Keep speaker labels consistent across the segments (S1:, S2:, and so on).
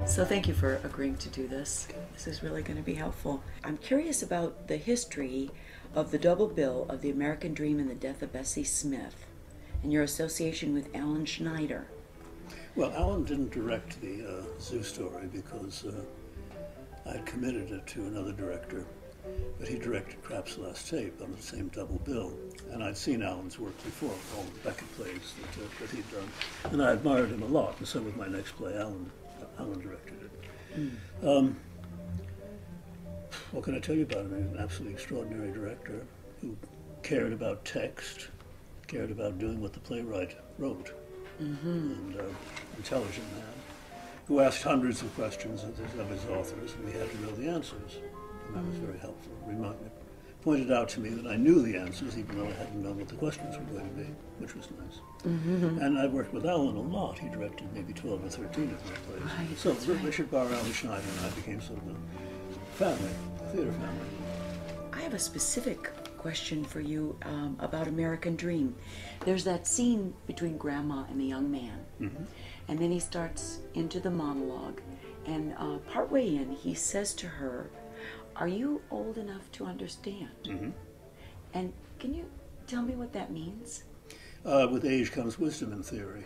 S1: So thank you for agreeing to do this. This is really going to be helpful. I'm curious about the history of the double bill of The American Dream and The Death of Bessie Smith and your association with Alan Schneider.
S2: Well, Alan didn't direct the zoo story because I had committed it to another director, but he directed Krapp's Last Tape on the same double bill. And I'd seen Alan's work before, all the Beckett plays that he'd done. And I admired him a lot, and so with my next play, Alan directed it. What can I tell you about him? He's an absolutely extraordinary director who cared about text, cared about doing what the playwright wrote, and intelligent man who asked hundreds of questions of his authors, and we had to know the answers, and that was very helpful. Pointed out to me that I knew the answers, even though I hadn't known what the questions were going to be, which was nice. And I worked with Alan a lot. He directed maybe 12 or 13 of my plays.
S1: Right,
S2: so
S1: right.
S2: Richard Barr, Alan Schneider, and I became sort of a family, a theater family.
S1: I have a specific question for you about American Dream. There's that scene between Grandma and the young man, and then he starts into the monologue, and partway in he says to her, "Are you old enough to understand?" And can you tell me what that means?
S2: With age comes wisdom in theory.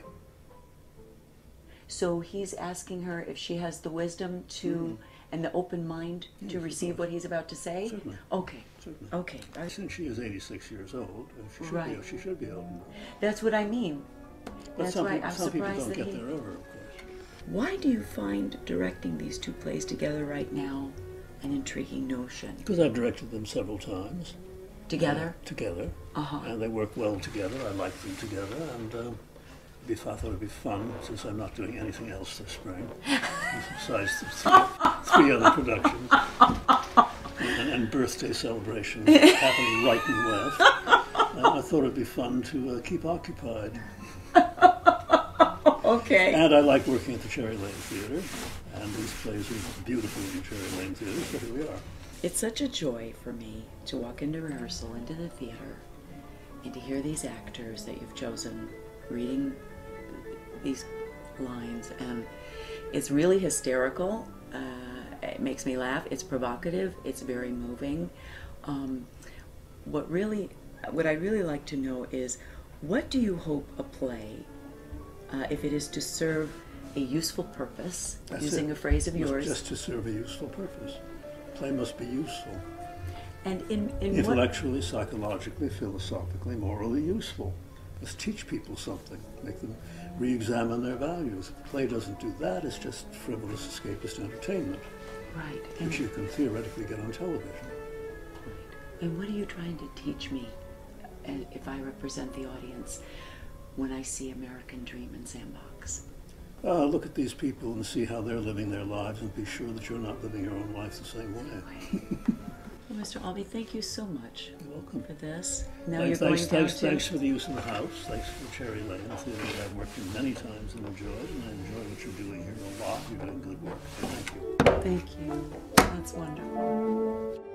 S1: So he's asking her if she has the wisdom to, and the open mind to receive what he's about to say?
S2: Certainly.
S1: Okay.
S2: Certainly.
S1: Okay.
S2: Since she is 86 years old, she should be old enough.
S1: That's what I mean.
S2: But
S1: That's
S2: some
S1: why I'm
S2: people
S1: surprised
S2: don't
S1: that
S2: get
S1: he...
S2: there ever, of course.
S1: Why do you find directing these two plays together right now an intriguing notion?
S2: Because I've directed them several times.
S1: Together?
S2: Together. And they work well together. I like them together, and I thought it would be fun, since I'm not doing anything else this spring, besides three other productions, and birthday celebrations happening right and left. I thought it would be fun to keep occupied.
S1: Okay.
S2: And I like working at the Cherry Lane Theatre, and these plays are beautiful in the Cherry Lane Theatre, so here we are.
S1: It's such a joy for me to walk into rehearsal, into the theater, and to hear these actors that you've chosen reading these lines. And it's really hysterical. It makes me laugh. It's provocative. It's very moving. What I really like to know is, what do you hope a play, if it is to serve a useful purpose, using a phrase of yours.
S2: Just to serve a useful purpose. Play must be useful.
S1: And in
S2: intellectually, psychologically, philosophically, morally useful. Let's teach people something, make them re-examine their values. If a play doesn't do that, it's just frivolous escapist entertainment,
S1: right,
S2: which you can theoretically get on television.
S1: Right. And what are you trying to teach me, if I represent the audience, when I see American Dream and Sandbox?
S2: Look at these people and see how they're living their lives, and be sure that you're not living your own life the same way.
S1: Well, Mr. Albee, thank you so much.
S2: You're welcome.
S1: For this. Now you're going down to...
S2: Thanks for the use of the house. Thanks for Cherry Lane, a theatre that I've worked in many times and enjoyed, and I enjoy what you're doing here a lot. You're doing good work. So thank you.
S1: Thank you. That's wonderful.